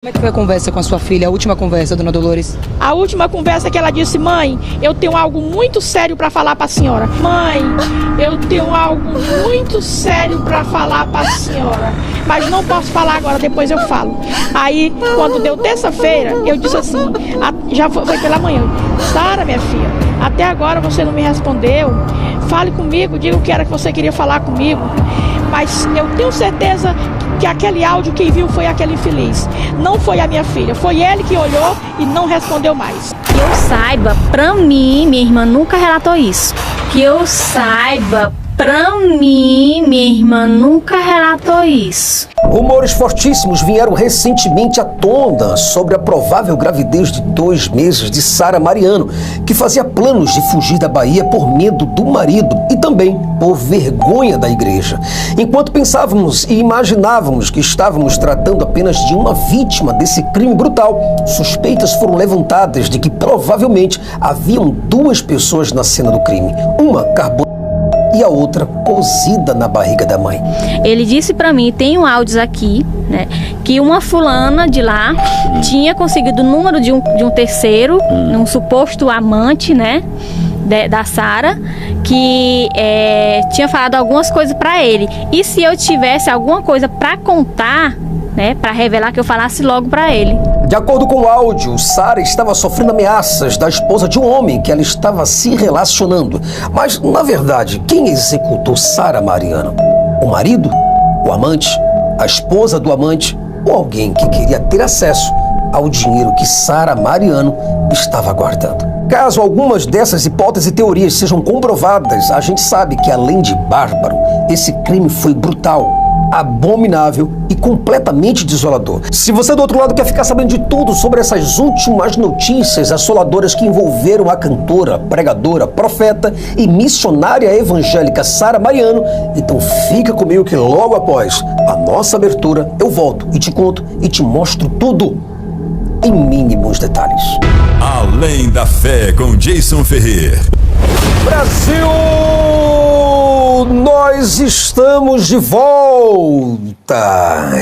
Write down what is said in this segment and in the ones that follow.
Como é que foi a conversa com a sua filha, a última conversa, dona Dolores? A última conversa que ela disse: mãe, eu tenho algo muito sério para falar para a senhora. Mãe, eu tenho algo muito sério para falar para a senhora, mas não posso falar agora, depois eu falo. Aí, quando deu terça-feira, eu disse assim, já foi pela manhã: Sara, minha filha, até agora você não me respondeu. Fale comigo, diga o que era que você queria falar comigo. Mas eu tenho certeza que aquele áudio quem viu foi aquele infeliz. Não foi a minha filha, foi ele que olhou e não respondeu mais. Que eu saiba, pra mim, minha irmã nunca relatou isso. Que eu saiba, pra mim, minha irmã nunca relatou isso. Rumores fortíssimos vieram recentemente à tona sobre a provável gravidez de 2 meses de Sara Mariano, que fazia planos de fugir da Bahia por medo do marido e também por vergonha da igreja. Enquanto pensávamos e imaginávamos que estávamos tratando apenas de uma vítima desse crime brutal, suspeitas foram levantadas de que provavelmente haviam 2 pessoas na cena do crime. Uma carbonizada e a outra cozida na barriga da mãe. Ele disse pra mim, tem áudios aqui, né, que uma fulana de lá tinha conseguido o número de um terceiro, um suposto amante, né, da Sara, que tinha falado algumas coisas pra ele. E se eu tivesse alguma coisa pra contar, né, para revelar, que eu falasse logo para ele. De acordo com o áudio, Sara estava sofrendo ameaças da esposa de um homem que ela estava se relacionando. Mas, na verdade, quem executou Sara Mariano? O marido? O amante? A esposa do amante? Ou alguém que queria ter acesso ao dinheiro que Sara Mariano estava guardando? Caso algumas dessas hipóteses e teorias sejam comprovadas, a gente sabe que, além de bárbaro, esse crime foi brutal, abominável e completamente desolador. Se você do outro lado quer ficar sabendo de tudo sobre essas últimas notícias assoladoras que envolveram a cantora, pregadora, profeta e missionária evangélica Sara Mariano, então fica comigo que logo após a nossa abertura eu volto e te conto e te mostro tudo em mínimos detalhes. Além da Fé com Jason Ferrer. Brasil! Nós estamos de volta!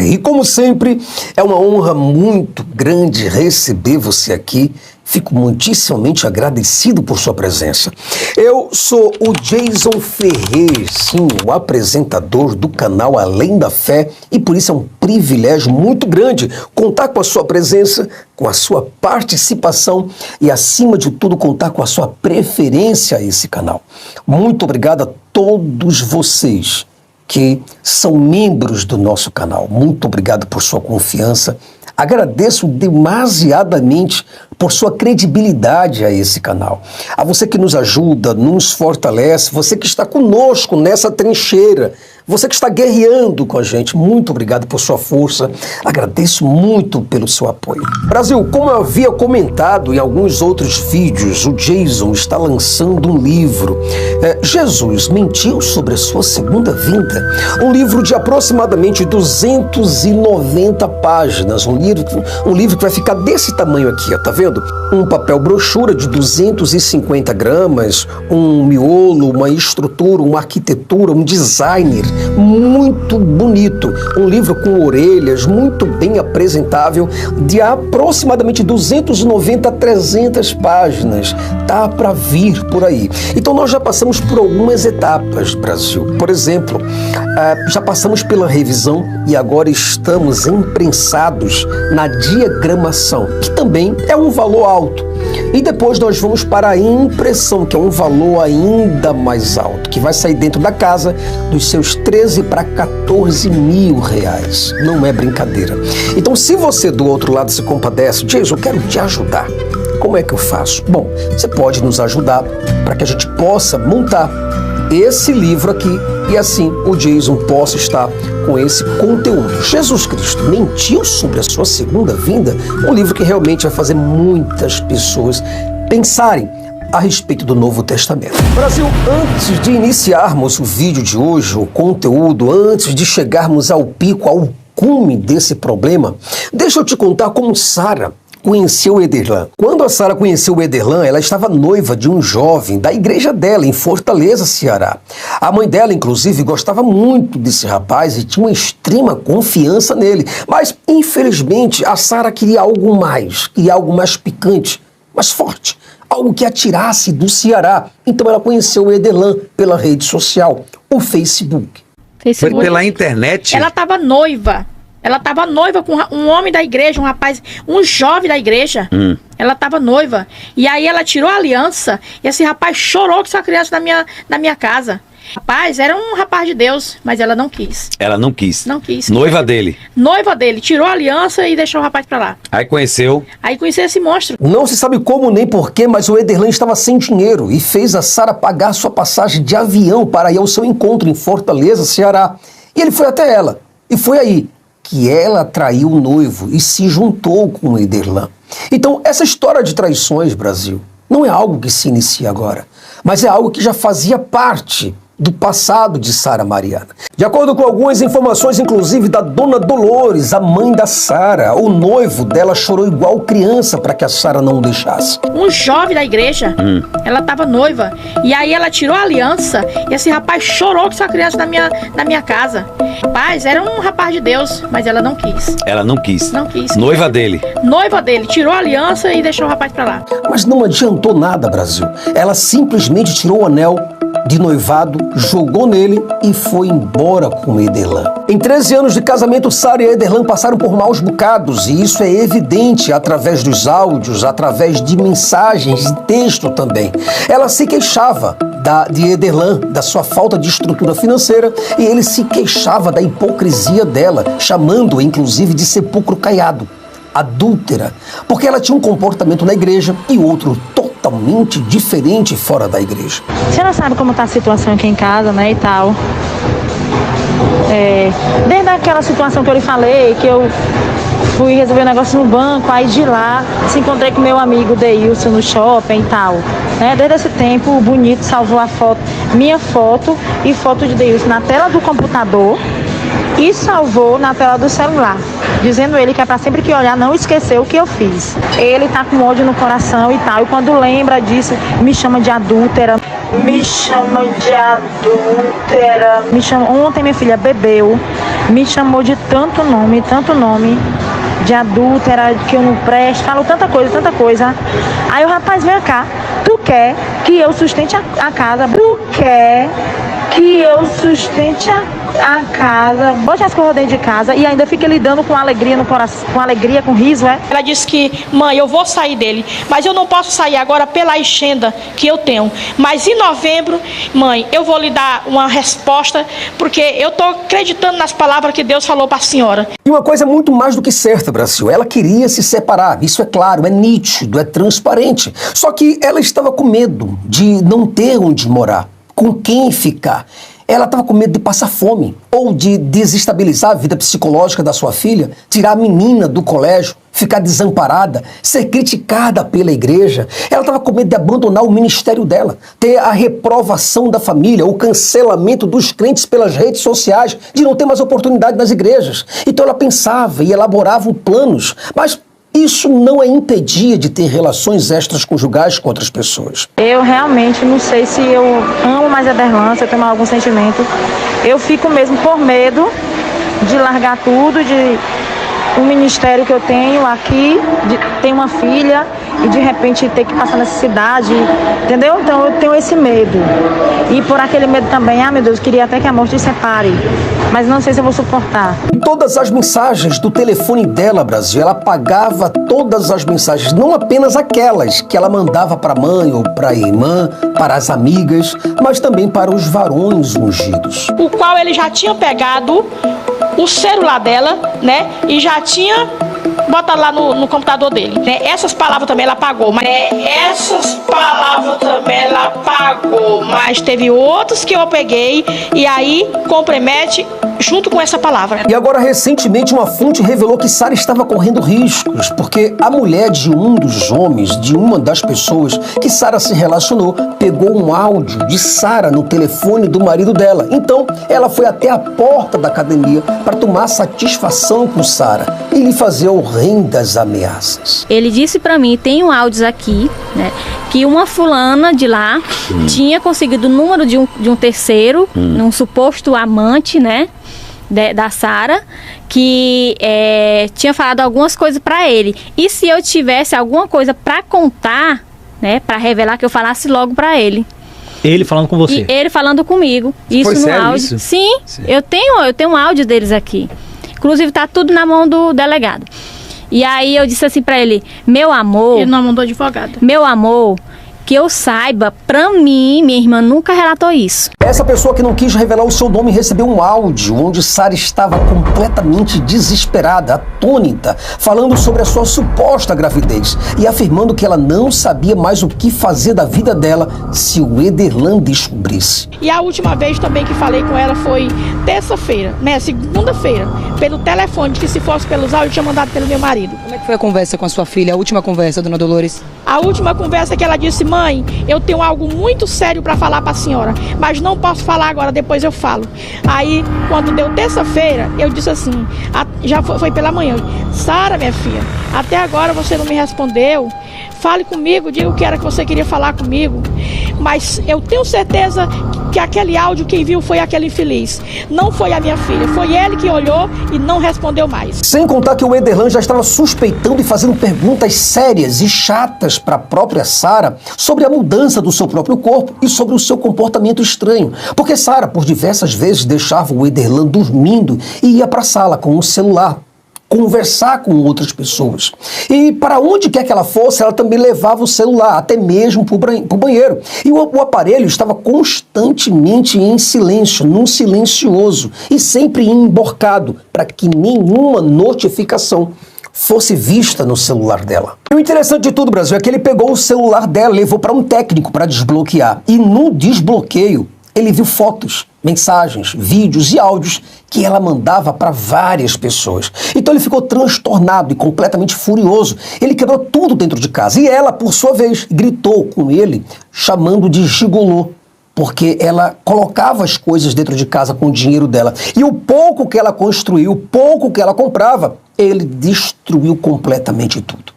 E como sempre, é uma honra muito grande receber você aqui. Fico muitíssimamente agradecido por sua presença. Eu sou o Jason Ferrer, sim, o apresentador do canal Além da Fé, e por isso é um privilégio muito grande contar com a sua presença, com a sua participação e, acima de tudo, contar com a sua preferência a esse canal. Muito obrigado a todos vocês que são membros do nosso canal. Muito obrigado por sua confiança. Agradeço demasiadamente por sua credibilidade a esse canal. A você que nos ajuda, nos fortalece, você que está conosco nessa trincheira, você que está guerreando com a gente, muito obrigado por sua força, agradeço muito pelo seu apoio. Brasil, como eu havia comentado em alguns outros vídeos, o Jason está lançando um livro. Jesus mentiu sobre a sua segunda vinda. Um livro de aproximadamente 290 páginas, um livro que vai ficar desse tamanho aqui, ó, tá vendo? Um papel brochura de 250 gramas, um miolo, uma estrutura, uma arquitetura, um designer muito bonito. Um livro com orelhas, muito bem apresentável, de aproximadamente 290 a 300 páginas. Tá para vir por aí. Então nós já passamos por algumas etapas, Brasil. Por exemplo, já passamos pela revisão e agora estamos imprensados na diagramação, que também é um valor alto. E depois nós vamos para a impressão, que é um valor ainda mais alto, que vai sair dentro da casa dos seus 13 para 14 mil reais. Não é brincadeira. Então, se você do outro lado se compadece, Jason, eu quero te ajudar. Como é que eu faço? Bom, você pode nos ajudar para que a gente possa montar esse livro aqui e assim o Jason possa estar com esse conteúdo. Jesus Cristo mentiu sobre a sua segunda vinda? Um livro que realmente vai fazer muitas pessoas pensarem a respeito do Novo Testamento. Brasil, antes de iniciarmos o vídeo de hoje, o conteúdo, antes de chegarmos ao pico, ao cume desse problema, deixa eu te contar como Sara conheceu o Ederlan. Quando a Sara conheceu o Ederlan, ela estava noiva de um jovem da igreja dela, em Fortaleza, Ceará. A mãe dela, inclusive, gostava muito desse rapaz e tinha uma extrema confiança nele. Mas, infelizmente, a Sara queria algo mais picante, mais forte. Algo que a tirasse do Ceará. Então ela conheceu o Ederlan pela rede social, o Facebook. Foi pela internet? Ela estava noiva. Ela estava noiva com um homem da igreja, um rapaz, um jovem da igreja. Ela estava noiva. E aí ela tirou a aliança e esse rapaz chorou com essa criança na minha casa. Rapaz, era um rapaz de Deus, mas ela não quis. Ela não quis? Não quis. Noiva dele? Noiva dele. Tirou a aliança e deixou o rapaz pra lá. Aí conheceu? Aí conheceu esse monstro. Não se sabe como nem porquê, mas o Ederlan estava sem dinheiro e fez a Sara pagar sua passagem de avião para ir ao seu encontro em Fortaleza, Ceará. E ele foi até ela. E foi aí que ela traiu o noivo e se juntou com o Ederlan. Então, essa história de traições, Brasil, não é algo que se inicia agora, mas é algo que já fazia parte do passado de Sara Mariana. De acordo com algumas informações, inclusive da dona Dolores, a mãe da Sara, o noivo dela chorou igual criança para que a Sara não o deixasse. Um jovem da igreja, ela estava noiva, e aí ela tirou a aliança e esse rapaz chorou com essa criança na minha casa. Rapaz, era um rapaz de Deus, mas ela não quis. Ela não quis? Não quis. Noiva dele? Noiva dele, tirou a aliança e deixou o rapaz pra lá. Mas não adiantou nada, Brasil. Ela simplesmente tirou o anel de noivado, jogou nele e foi embora com o Ederlan. Em 13 anos de casamento, Sara e Ederlan passaram por maus bocados, e isso é evidente através dos áudios, através de mensagens, de texto também. Ela se queixava de Ederlan, da sua falta de estrutura financeira, e ele se queixava da hipocrisia dela, chamando-a inclusive de sepulcro caiado, adúltera, porque ela tinha um comportamento na igreja e outro totalmente diferente fora da igreja. Você não sabe como está a situação aqui em casa, né, e tal. Desde aquela situação que eu lhe falei, que eu fui resolver um negócio no banco, aí de lá se encontrei com meu amigo Deilson no shopping e tal. Desde esse tempo, o Bonito salvou a foto, minha foto e foto de Deilson na tela do computador e salvou na tela do celular, dizendo ele que é para sempre que olhar não esquecer o que eu fiz. Ele tá com ódio no coração e tal, e quando lembra disso, me chama de adúltera. Ontem minha filha bebeu, me chamou de tanto nome, de adúltera, que eu não presto, falou tanta coisa. Aí o rapaz, vem cá, tu quer que eu sustente a casa? Tu quer que eu sustente a casa, bote as coisas dentro de casa e ainda fica lidando com alegria no coração, com riso, Ela disse que, mãe, eu vou sair dele, mas eu não posso sair agora pela agenda que eu tenho. Mas em novembro, mãe, eu vou lhe dar uma resposta, porque eu estou acreditando nas palavras que Deus falou para a senhora. E uma coisa muito mais do que certa, Brasil, ela queria se separar, isso é claro, é nítido, é transparente. Só que ela estava com medo de não ter onde morar, com quem ficar. Ela estava com medo de passar fome, ou de desestabilizar a vida psicológica da sua filha, tirar a menina do colégio, ficar desamparada, ser criticada pela igreja. Ela estava com medo de abandonar o ministério dela, ter a reprovação da família, o cancelamento dos crentes pelas redes sociais, de não ter mais oportunidade nas igrejas. Então ela pensava e elaborava planos, mas isso não a impedia de ter relações extraconjugais com outras pessoas. Eu realmente não sei se eu amo mais a Ederlan, se eu tenho algum sentimento. Eu fico mesmo por medo de largar tudo, de o ministério que eu tenho aqui, de ter uma filha e de repente ter que passar necessidade, entendeu? Então eu tenho esse medo. E por aquele medo também, meu Deus, eu queria até que a morte separe, mas não sei se eu vou suportar. Todas as mensagens do telefone dela, Brasil, ela apagava todas as mensagens, não apenas aquelas que ela mandava para a mãe ou para a irmã, para as amigas, mas também para os varões ungidos. O qual ele já tinha pegado o celular dela, e já tinha botado lá no computador dele. Essas palavras também ela apagou, mas teve outros que eu peguei e aí compromete junto com essa palavra. E agora, recentemente, uma fonte revelou que Sara estava correndo riscos, porque a mulher de um dos homens, de uma das pessoas que Sara se relacionou, pegou um áudio de Sara no telefone do marido dela. Então, ela foi até a porta da academia para tomar satisfação com Sara e lhe fazer horrendas ameaças. Ele disse pra mim, tem áudios aqui, né, que uma fulana de lá tinha conseguido o número de um terceiro, um suposto amante, né, da Sara, que tinha falado algumas coisas pra ele. E se eu tivesse alguma coisa pra contar, né, pra revelar, que eu falasse logo pra ele. Ele falando com você? E ele falando comigo. Isso Foi no sério áudio. isso? Sim, eu tenho um áudio deles aqui. Inclusive tá tudo na mão do delegado. E aí eu disse assim pra ele, meu amor... Ele não mandou advogado. Meu amor, que eu saiba, pra mim, minha irmã nunca relatou isso. Essa pessoa que não quis revelar o seu nome recebeu um áudio onde Sara estava completamente desesperada, atônita, falando sobre a sua suposta gravidez e afirmando que ela não sabia mais o que fazer da vida dela se o Ederlan descobrisse. E a última vez também que falei com ela foi terça-feira, né? Segunda-feira, pelo telefone, que se fosse pelos áudios, eu tinha mandado pelo meu marido. Como é que foi a conversa com a sua filha, a última conversa, dona Dolores? A última conversa que ela disse, mãe, eu tenho algo muito sério para falar para a senhora, mas não posso falar agora, depois eu falo. Aí, quando deu terça-feira, eu disse assim, já foi pela manhã, Sara, minha filha, até agora você não me respondeu, fale comigo, diga o que era que você queria falar comigo, mas eu tenho certeza que aquele áudio quem viu foi aquele infeliz, não foi a minha filha, foi ele que olhou e não respondeu mais. Sem contar que o Ederlan já estava suspeitando e fazendo perguntas sérias e chatas para a própria Sara sobre a mudança do seu próprio corpo e sobre o seu comportamento estranho. Porque Sara, por diversas vezes, deixava o Ederlan dormindo e ia para a sala com o celular, conversar com outras pessoas. E para onde quer que ela fosse, ela também levava o celular, até mesmo para o banheiro. E o aparelho estava constantemente em silêncio, num silencioso, e sempre emborcado, para que nenhuma notificação fosse vista no celular dela. E o interessante de tudo, Brasil, é que ele pegou o celular dela, levou para um técnico para desbloquear. E no desbloqueio, ele viu fotos, mensagens, vídeos e áudios que ela mandava para várias pessoas. Então ele ficou transtornado e completamente furioso. Ele quebrou tudo dentro de casa. E ela, por sua vez, gritou com ele, chamando de gigolô, porque ela colocava as coisas dentro de casa com o dinheiro dela. E o pouco que ela construiu, o pouco que ela comprava, ele destruiu completamente tudo.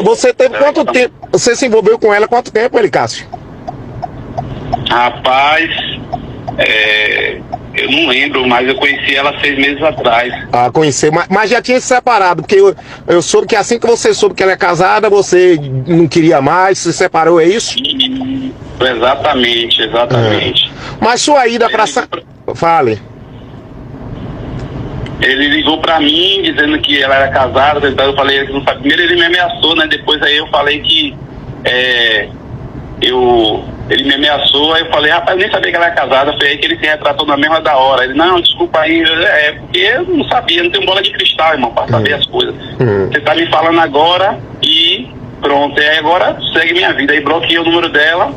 Você teve quanto tempo? Você se envolveu com ela quanto tempo, Elicácio? Rapaz, eu não lembro, mas eu conheci ela 6 meses atrás. Ah, conheci, mas já tinha se separado, porque eu soube que assim que você soube que ela é casada, você não queria mais, se separou, é isso? Exatamente. Mas sua ida pra... Fale. Ele ligou pra mim, dizendo que ela era casada, então eu falei, primeiro ele me ameaçou, né, depois aí eu falei que, ele me ameaçou, aí eu falei, rapaz, eu nem sabia que ela era casada, foi aí que ele se retratou na mesma da hora. Ele, não, desculpa aí, porque eu não sabia, não tenho bola de cristal, irmão, pra saber as coisas. Você tá me falando agora e pronto, aí agora segue minha vida. Aí bloqueei o número dela,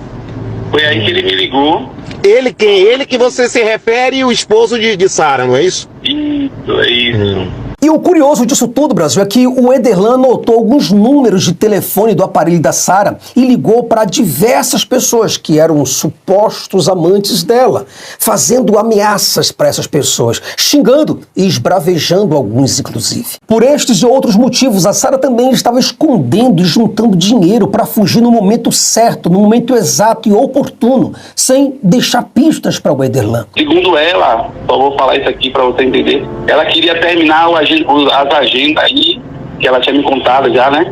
foi aí que ele me ligou. Ele quem? Ele que você se refere, o esposo de Sara, não é isso? Isso, é isso. E o curioso disso tudo, Brasil, é que o Ederlan anotou alguns números de telefone do aparelho da Sara e ligou para diversas pessoas que eram supostos amantes dela, fazendo ameaças para essas pessoas, xingando e esbravejando alguns, inclusive. Por estes e outros motivos, a Sara também estava escondendo e juntando dinheiro para fugir no momento certo, no momento exato e oportuno, sem deixar pistas para o Ederlan. Segundo ela, só vou falar isso aqui para você entender, ela queria terminar as agendas aí, que ela tinha me contado já, né?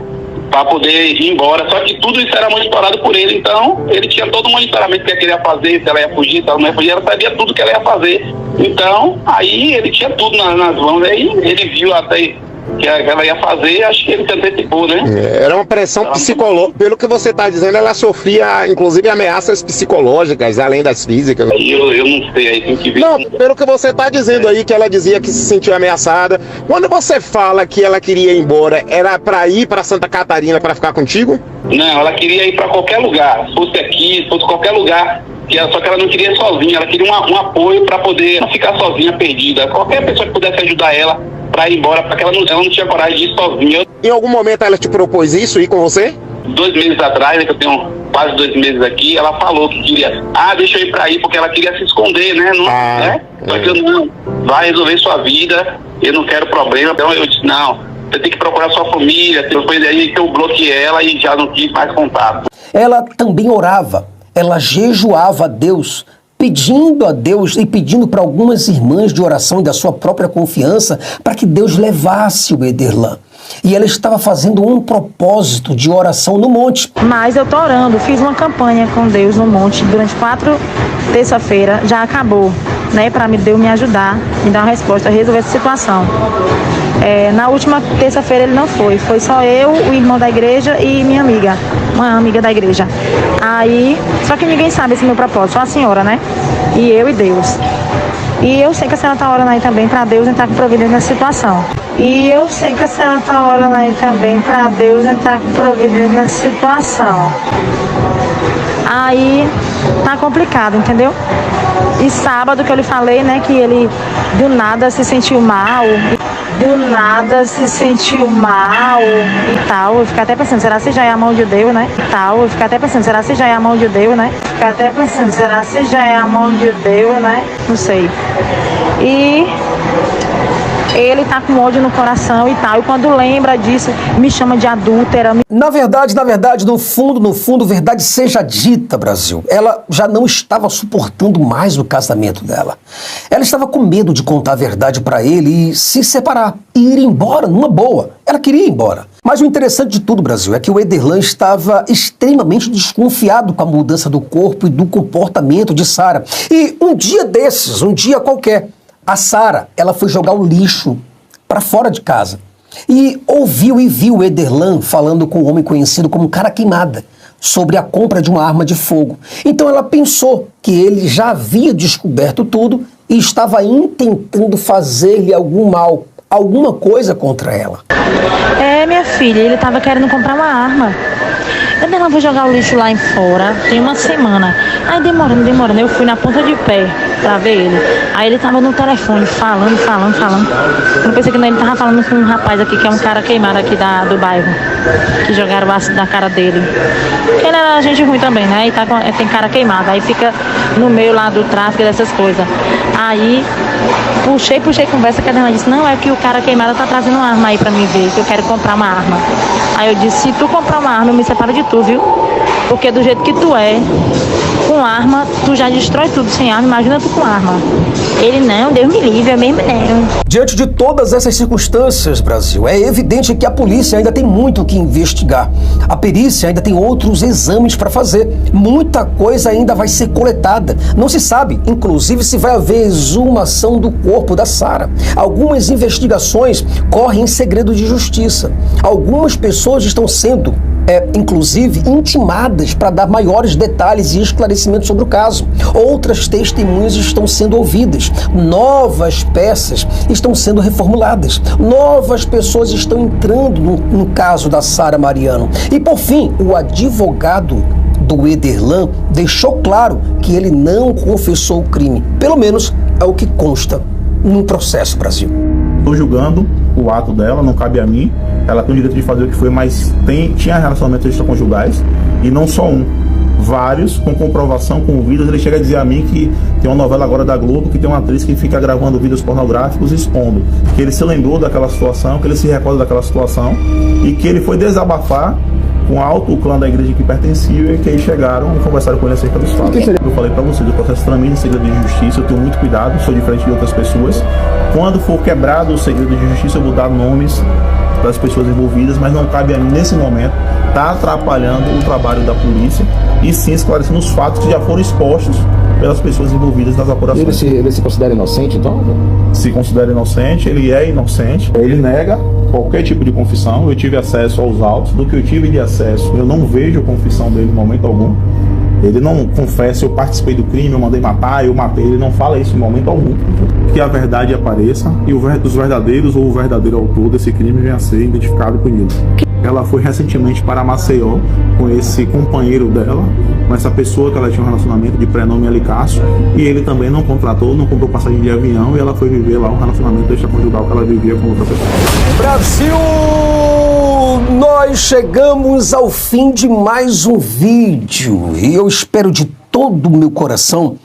Pra poder ir embora. Só que tudo isso era monitorado por ele, então ele tinha todo o monitoramento que ela queria fazer, se ela ia fugir, se ela não ia fugir, ela sabia tudo que ela ia fazer. Então, aí ele tinha tudo nas mãos, aí ele viu até que ela ia fazer, acho que ele se antecipou, né? Era uma pressão psicológica. Pelo que você está dizendo, ela sofria, inclusive, ameaças psicológicas, além das físicas. Eu não sei, aí tem que ver. Não, pelo que você está dizendo aí, que ela dizia que se sentiu ameaçada. Quando você fala que ela queria ir embora, era para ir para Santa Catarina para ficar contigo? Não, ela queria ir para qualquer lugar, se fosse aqui, se fosse qualquer lugar. Só que ela não queria ir sozinha, ela queria um apoio para poder não ficar sozinha, perdida. Qualquer pessoa que pudesse ajudar ela para ir embora, porque ela não tinha coragem de ir sozinha. Em algum momento ela te propôs isso, ir com você? 2 meses atrás, que eu tenho quase 2 meses aqui, ela falou que queria, deixa eu ir pra aí, porque ela queria se esconder, né? Só que eu não, vai resolver sua vida, eu não quero problema. Então eu disse, não, você tem que procurar sua família. Depois aí que eu bloqueei ela e já não tive mais contato. Ela também orava, ela jejuava a Deus, pedindo a Deus e pedindo para algumas irmãs de oração e da sua própria confiança para que Deus levasse o Ederlan. E ela estava fazendo um propósito de oração no monte. Mas eu tô orando, fiz uma campanha com Deus no monte durante 4 terça-feira, já acabou, né, para Deus me ajudar, me dar uma resposta, resolver essa situação. Na última terça-feira ele não foi só eu, o irmão da igreja e minha amiga, uma amiga da igreja. Aí, só que ninguém sabe esse meu propósito, só a senhora, né, e eu e Deus. E eu sei que a senhora está orando aí também para Deus entrar com providência nessa situação. E eu sei que a senhora está orando aí também para Deus entrar com providência nessa situação. Aí tá complicado, entendeu? E sábado que eu lhe falei, né, que ele do nada se sentiu mal. E tal. Eu fiquei até pensando, será que já é a mão de Deus, né? E tal. Eu fiquei até pensando, será que já é a mão de Deus, né? Não sei. E ele tá com ódio no coração e tal. E quando lembra disso, me chama de adúltera. Na verdade, no fundo, verdade seja dita, Brasil. Ela já não estava suportando mais o casamento dela. Ela estava com medo de contar a verdade para ele e se separar. E ir embora numa boa. Ela queria ir embora. Mas o interessante de tudo, Brasil, é que o Ederlan estava extremamente desconfiado com a mudança do corpo e do comportamento de Sara. E um dia desses, um dia qualquer, a Sara, ela foi jogar o lixo para fora de casa e ouviu e viu o Ederlan falando com um homem conhecido como Cara Queimada sobre a compra de uma arma de fogo. Então ela pensou que ele já havia descoberto tudo e estava intentando fazer-lhe algum mal, alguma coisa contra ela. Minha filha, ele estava querendo comprar uma arma. Eu não vou jogar o lixo lá em fora, tem uma semana. Aí demorando, eu fui na ponta de pé pra ver ele. Aí ele tava no telefone falando. Eu pensei que ele tava falando com um rapaz aqui, que é um cara queimado aqui do bairro, que jogaram o ácido na cara dele. Ele era gente ruim também, né? E tem cara queimado, aí fica no meio lá do tráfico dessas coisas. Aí puxei conversa, que ela disse, não, é que o cara queimado tá trazendo uma arma aí pra mim ver, que eu quero comprar uma arma. Aí eu disse, se tu comprar uma arma, eu me separo de tu, viu? Porque do jeito que tu é, com arma, tu já destrói tudo sem arma, imagina tu com arma. Ele, não, Deus me livre, eu mesmo não. Diante de todas essas circunstâncias, Brasil, é evidente que a polícia ainda tem muito o que investigar. A perícia ainda tem outros exames para fazer. Muita coisa ainda vai ser coletada. Não se sabe, inclusive, se vai haver exumação do corpo da Sara. Algumas investigações correm em segredo de justiça. Algumas pessoas estão sendo inclusive intimadas para dar maiores detalhes e esclarecimentos sobre o caso. Outras testemunhas estão sendo ouvidas. Novas peças estão sendo reformuladas. Novas pessoas estão entrando no caso da Sara Mariano. E por fim, o advogado do Ederlan deixou claro que ele não confessou o crime. Pelo menos é o que consta no processo, Brasil. Estou julgando o ato dela, não cabe a mim. Ela tem o direito de fazer o que foi, mas tinha relacionamentos extraconjugais, e não só um, vários, com comprovação, com vídeos. Ele chega a dizer a mim que tem uma novela agora da Globo, que tem uma atriz que fica gravando vídeos pornográficos expondo, que ele se lembrou daquela situação, que ele se recorda daquela situação, e que ele foi desabafar com o clã da igreja que pertencia, e que aí chegaram e conversaram com ele acerca dos fatos. Eu falei para vocês, o processo para mim é segredo de justiça, eu tenho muito cuidado, sou diferente de outras pessoas. Quando for quebrado o segredo de justiça, eu vou dar nomes das pessoas envolvidas, mas não cabe a mim, nesse momento, estar atrapalhando o trabalho da polícia, e sim esclarecendo os fatos que já foram expostos pelas pessoas envolvidas nas apurações. Ele se considera inocente, então? Se considera inocente, ele é inocente, ele nega qualquer tipo de confissão. Eu tive acesso aos autos, do que eu tive de acesso, eu não vejo confissão dele em momento algum. Ele não confessa, eu participei do crime, eu mandei matar, eu matei. Ele não fala isso em momento algum. Que a verdade apareça e os verdadeiros ou o verdadeiro autor desse crime venha a ser identificado por ele. Ela foi recentemente para Maceió com esse companheiro dela, com essa pessoa que ela tinha um relacionamento de prenome Alicácio, e ele também não contratou, não comprou passagem de avião, e ela foi viver lá um relacionamento extraconjugal que ela vivia com outra pessoa. Brasil! Nós chegamos ao fim de mais um vídeo, e eu espero de todo o meu coração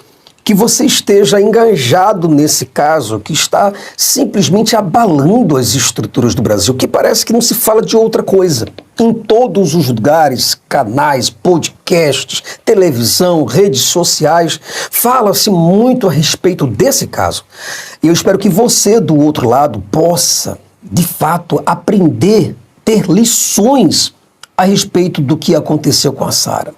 que você esteja engajado nesse caso que está simplesmente abalando as estruturas do Brasil, que parece que não se fala de outra coisa. Em todos os lugares, canais, podcasts, televisão, redes sociais, fala-se muito a respeito desse caso. E eu espero que você, do outro lado, possa, de fato, aprender, ter lições a respeito do que aconteceu com a Sara.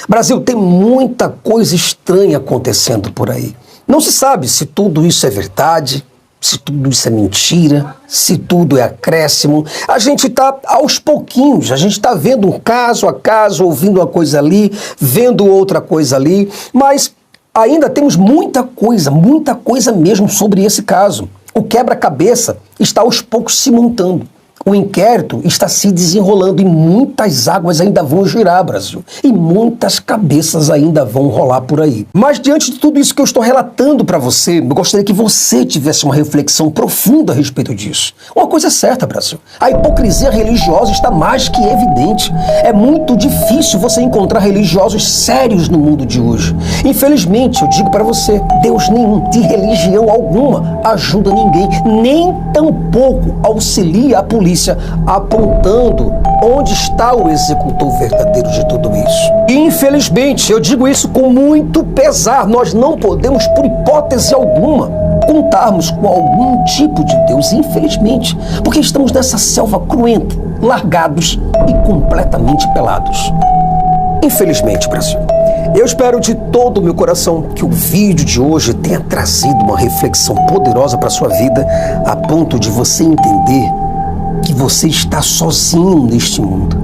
Brasil, tem muita coisa estranha acontecendo por aí. Não se sabe se tudo isso é verdade, se tudo isso é mentira, se tudo é acréscimo. A gente está aos pouquinhos, a gente está vendo um caso a caso, ouvindo uma coisa ali, vendo outra coisa ali, mas ainda temos muita coisa mesmo sobre esse caso. O quebra-cabeça está aos poucos se montando. O inquérito está se desenrolando e muitas águas ainda vão girar, Brasil. E muitas cabeças ainda vão rolar por aí. Mas diante de tudo isso que eu estou relatando para você, eu gostaria que você tivesse uma reflexão profunda a respeito disso. Uma coisa é certa, Brasil. A hipocrisia religiosa está mais que evidente. É muito difícil você encontrar religiosos sérios no mundo de hoje. Infelizmente, eu digo para você, Deus nenhum, de religião alguma, ajuda ninguém, nem tampouco auxilia a polícia apontando onde está o executor verdadeiro de tudo isso. E, infelizmente, eu digo isso com muito pesar, nós não podemos, por hipótese alguma, contarmos com algum tipo de Deus, infelizmente, porque estamos nessa selva cruenta, largados e completamente pelados. Infelizmente, Brasil. Eu espero de todo o meu coração que o vídeo de hoje tenha trazido uma reflexão poderosa para a sua vida, a ponto de você entender que você está sozinho neste mundo,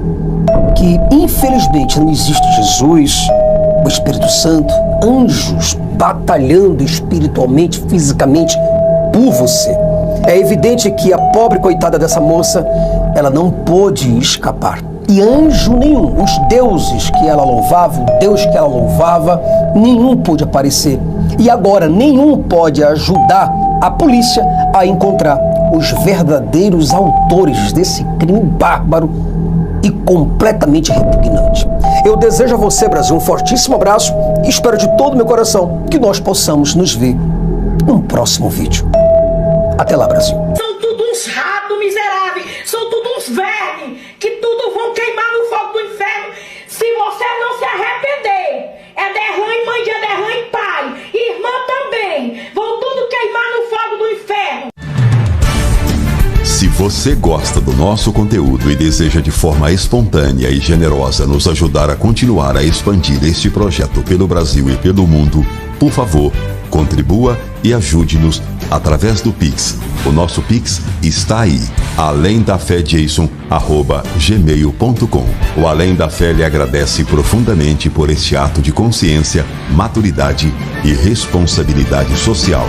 que infelizmente não existe Jesus, o Espírito Santo, anjos batalhando espiritualmente, fisicamente por você. É evidente que a pobre coitada dessa moça, ela não pôde escapar. E anjo nenhum, os deuses que ela louvava, o Deus que ela louvava, nenhum pôde aparecer. E agora nenhum pode ajudar a polícia a encontrar os verdadeiros autores desse crime bárbaro e completamente repugnante. Eu desejo a você, Brasil, um fortíssimo abraço e espero de todo o meu coração que nós possamos nos ver num próximo vídeo. Até lá, Brasil. São tudo uns ratos miseráveis, são tudo uns vermes, que tudo vão queimar no fogo do inferno se você não se arrepender. É derrame, mãe de derrame, pai, irmã também, vão tudo queimar no fogo do inferno. Se você gosta do nosso conteúdo e deseja de forma espontânea e generosa nos ajudar a continuar a expandir este projeto pelo Brasil e pelo mundo, por favor, contribua e ajude-nos através do Pix. O nosso Pix está aí, alemdafejason@gmail.com. O Além da Fé lhe agradece profundamente por este ato de consciência, maturidade e responsabilidade social.